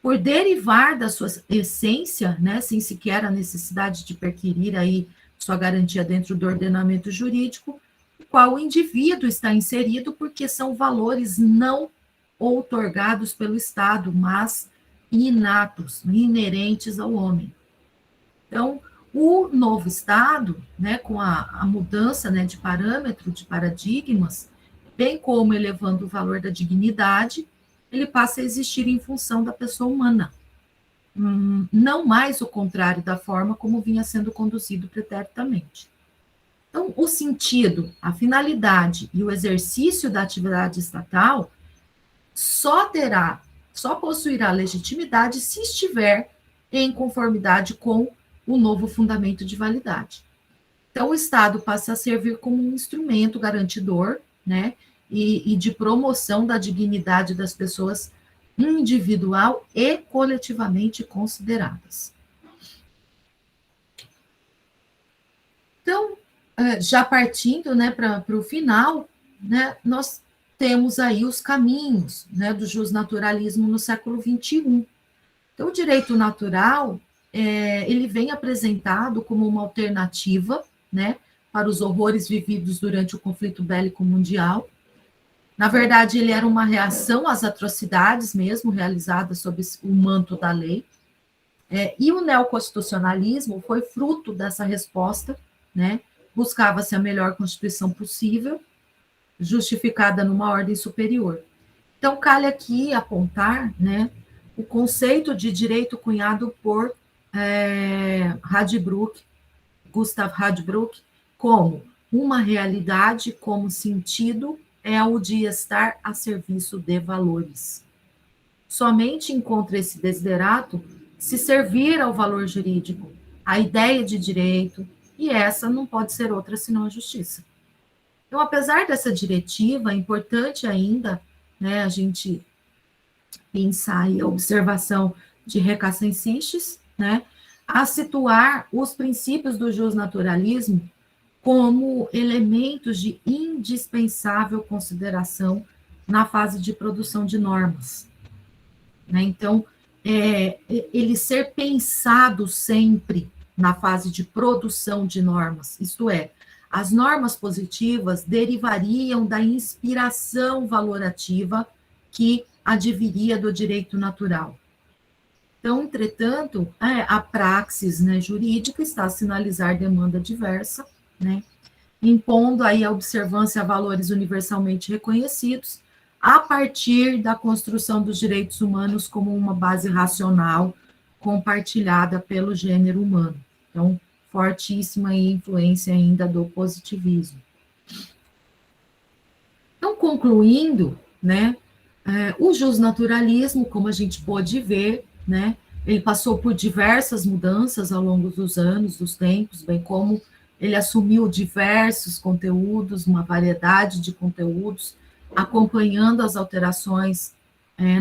por derivar da sua essência, né, sem sequer a necessidade de perquirir aí sua garantia dentro do ordenamento jurídico, o qual o indivíduo está inserido, porque são valores não outorgados pelo Estado, mas inatos, inerentes ao homem. Então, o novo Estado, né, com a mudança, né, de parâmetro, de paradigmas, bem como elevando o valor da dignidade, ele passa a existir em função da pessoa humana, não mais o contrário da forma como vinha sendo conduzido preternamente. Então, o sentido, a finalidade e o exercício da atividade estatal só possuirá legitimidade se estiver em conformidade com o novo fundamento de validade. Então, o Estado passa a servir como um instrumento garantidor, né, e de promoção da dignidade das pessoas individual e coletivamente consideradas. Então, já partindo, né, para o final, né, nós temos aí os caminhos, né, do justnaturalismo no século XXI. Então, o direito natural, ele vem apresentado como uma alternativa, né, para os horrores vividos durante o conflito bélico mundial. Na verdade, ele era uma reação às atrocidades mesmo realizadas sob o manto da lei. E o neoconstitucionalismo foi fruto dessa resposta, né? Buscava-se a melhor constituição possível, justificada numa ordem superior. Então, cabe aqui apontar, né, o conceito de direito cunhado por Gustav Radbruch, como uma realidade, como sentido, é o de estar a serviço de valores. Somente encontra esse desiderato se servir ao valor jurídico, à ideia de direito, e essa não pode ser outra senão a justiça. Então, apesar dessa diretiva, é importante ainda, né, a gente pensar aí a observação de Recassensiches, né, a situar os princípios do justnaturalismo como elementos de indispensável consideração na fase de produção de normas, né? Então, ele ser pensado sempre na fase de produção de normas, isto é, as normas positivas derivariam da inspiração valorativa que adviria do direito natural. Então, entretanto, a praxis, né, jurídica está a sinalizar demanda diversa, né, impondo aí a observância a valores universalmente reconhecidos, a partir da construção dos direitos humanos como uma base racional compartilhada pelo gênero humano. Então, fortíssima influência ainda do positivismo. Então, concluindo, né, o justnaturalismo, como a gente pôde ver, né, ele passou por diversas mudanças ao longo dos anos, dos tempos, bem como ele assumiu diversos conteúdos, uma variedade de conteúdos, acompanhando as alterações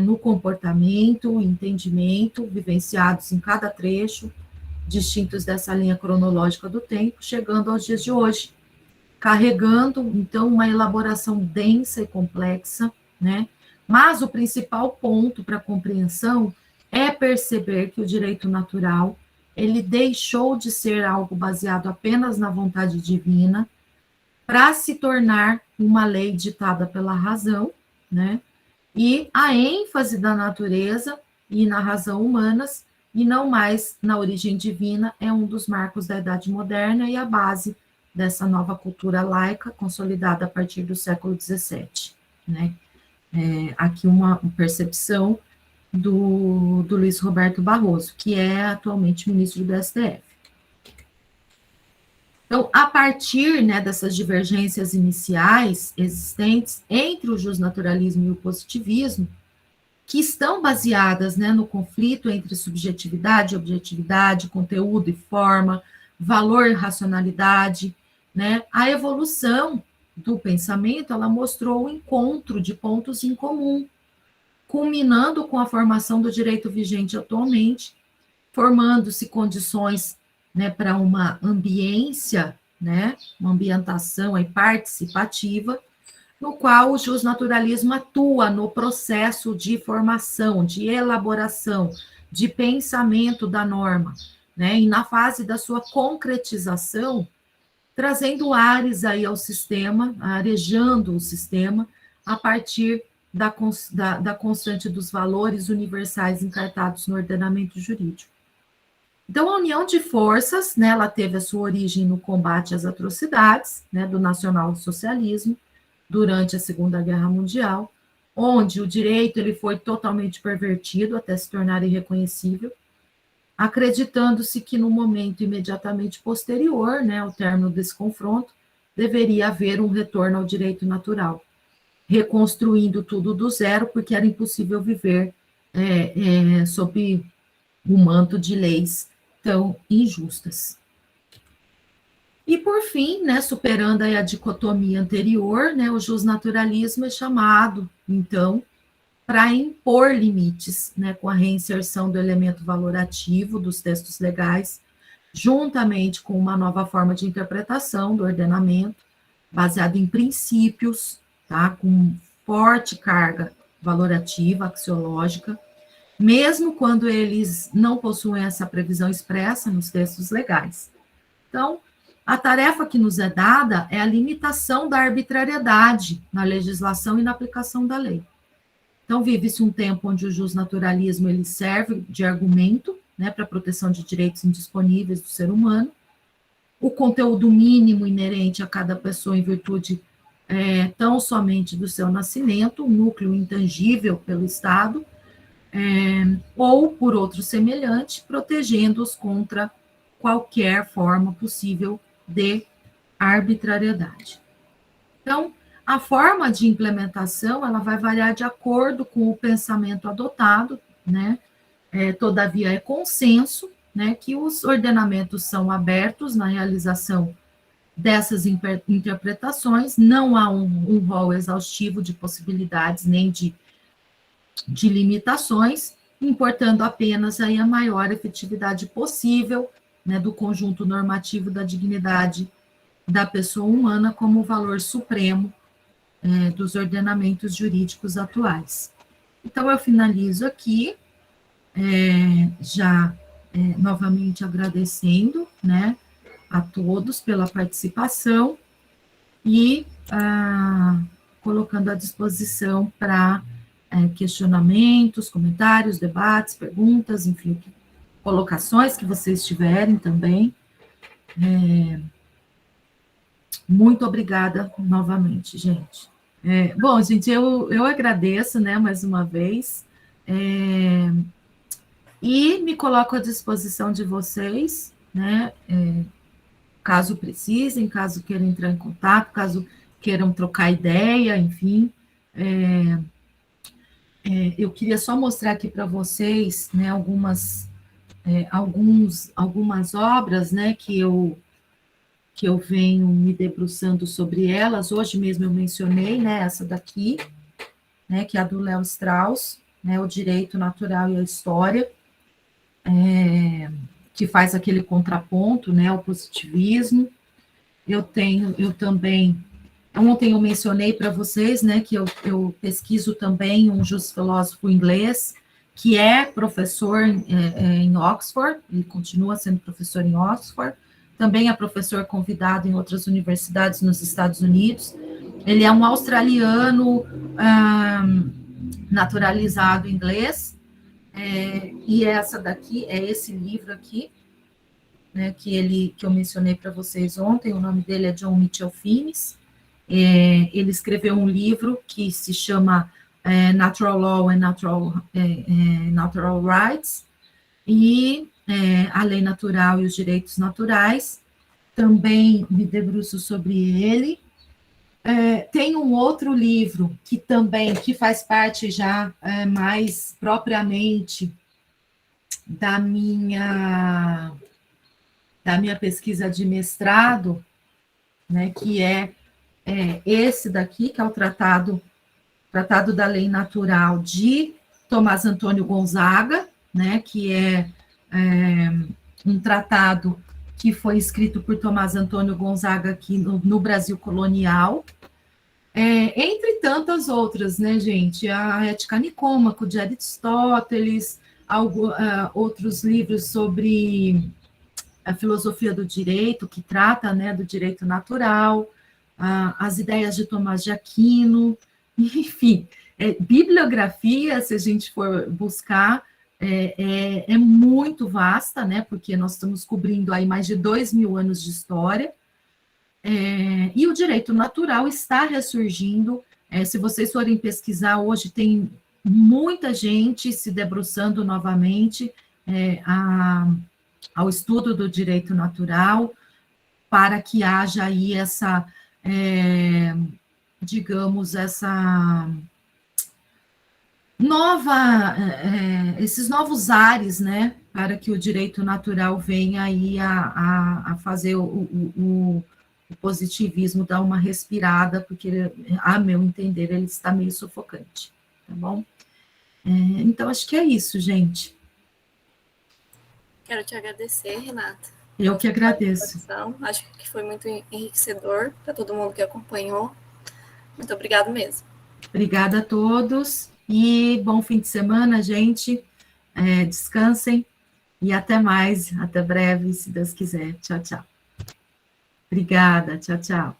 no comportamento, entendimento, vivenciados em cada trecho, distintos dessa linha cronológica do tempo, chegando aos dias de hoje, carregando, então, uma elaboração densa e complexa, né? Mas o principal ponto para a compreensão é perceber que o direito natural, ele deixou de ser algo baseado apenas na vontade divina para se tornar uma lei ditada pela razão, né? E a ênfase da natureza e na razão humanas, e não mais na origem divina, é um dos marcos da Idade Moderna e a base dessa nova cultura laica, consolidada a partir do século XVII, né? Aqui uma percepção do Luiz Roberto Barroso, que é atualmente ministro do STF. Então, a partir, né, dessas divergências iniciais existentes entre o justnaturalismo e o positivismo, que estão baseadas, né, no conflito entre subjetividade e objetividade, conteúdo e forma, valor e racionalidade, né, a evolução do pensamento, ela mostrou o encontro de pontos em comum, culminando com a formação do direito vigente atualmente, formando-se condições, né, para uma ambiência, né, uma ambientação aí participativa, no qual o justnaturalismo atua no processo de formação, de elaboração, de pensamento da norma, né, e na fase da sua concretização, trazendo ares aí ao sistema, arejando o sistema, a partir da constante dos valores universais encartados no ordenamento jurídico. Então, a união de forças, né, ela teve a sua origem no combate às atrocidades, né, do nacionalsocialismo durante a Segunda Guerra Mundial, onde o direito ele foi totalmente pervertido até se tornar irreconhecível, acreditando-se que no momento imediatamente posterior, né, ao término desse confronto, deveria haver um retorno ao direito natural, reconstruindo tudo do zero, porque era impossível viver sob o manto de leis tão injustas. E, por fim, né, superando aí a dicotomia anterior, né, o justnaturalismo é chamado, então, para impor limites, né, com a reinserção do elemento valorativo dos textos legais, juntamente com uma nova forma de interpretação do ordenamento, baseado em princípios, tá, com forte carga valorativa, axiológica, mesmo quando eles não possuem essa previsão expressa nos textos legais. Então, a tarefa que nos é dada é a limitação da arbitrariedade na legislação e na aplicação da lei. Então, vive-se um tempo onde o justnaturalismo ele serve de argumento, né, para a proteção de direitos indisponíveis do ser humano, o conteúdo mínimo inerente a cada pessoa em virtude tão somente do seu nascimento, o núcleo intangível pelo Estado, ou por outro semelhante, protegendo-os contra qualquer forma possível de arbitrariedade. Então, a forma de implementação, ela vai variar de acordo com o pensamento adotado, né? Todavia, é consenso, né, que os ordenamentos são abertos na realização dessas interpretações, não há um rol exaustivo de possibilidades, nem de limitações, importando apenas aí a maior efetividade possível, né, do conjunto normativo da dignidade da pessoa humana como valor supremo dos ordenamentos jurídicos atuais. Então, eu finalizo aqui, já novamente agradecendo, né, a todos pela participação e colocando à disposição para questionamentos, comentários, debates, perguntas, enfim, colocações que vocês tiverem também. Muito obrigada novamente, gente. Bom, gente, eu agradeço, né, mais uma vez, e me coloco à disposição de vocês, né, caso precisem, caso queiram entrar em contato, caso queiram trocar ideia, enfim. Eu queria só mostrar aqui para vocês, né, algumas obras, né, que eu venho me debruçando sobre elas. Hoje mesmo eu mencionei, né, essa daqui, né, que é a do Léo Strauss, né, O Direito Natural e a História, que faz aquele contraponto, né, ao positivismo. Eu também, ontem eu mencionei para vocês, né, que eu pesquiso também um filósofo inglês, que é professor em Oxford, ele continua sendo professor em Oxford, também é professor convidado em outras universidades nos Estados Unidos. Ele é um australiano naturalizado inglês, e essa daqui é esse livro aqui, né, que eu mencionei para vocês ontem. O nome dele é John Mitchell Finnis. Ele escreveu um livro que se chama Natural Law and Natural Rights, e a lei natural e os direitos naturais. Também me debruço sobre ele. Tem um outro livro que também que faz parte já mais propriamente da minha pesquisa de mestrado, né, que é esse daqui, que é o Tratado da Lei Natural de Tomás Antônio Gonzaga, né, que é um tratado que foi escrito por Tomás Antônio Gonzaga aqui no Brasil colonial, entre tantas outras, né, gente? A Ética Nicômaco, de Aristóteles, outros livros sobre a filosofia do direito, que trata, né, do direito natural, as ideias de Tomás de Aquino, enfim, bibliografia, se a gente for buscar, é muito vasta, né, porque nós estamos cobrindo aí mais de 2.000 anos de história, e o direito natural está ressurgindo. Se vocês forem pesquisar, hoje tem muita gente se debruçando novamente ao estudo do direito natural, para que haja aí digamos, essa esses novos ares, né, para que o direito natural venha aí a fazer o positivismo dar uma respirada, porque, a meu entender, ele está meio sufocante, tá bom? Então, acho que é isso, gente. Quero te agradecer, Renata. Eu que agradeço. Acho que foi muito enriquecedor para todo mundo que acompanhou. Muito obrigado mesmo. Obrigada a todos e bom fim de semana, gente. Descansem e até mais, até breve, se Deus quiser. Tchau, tchau. Obrigada, tchau, tchau.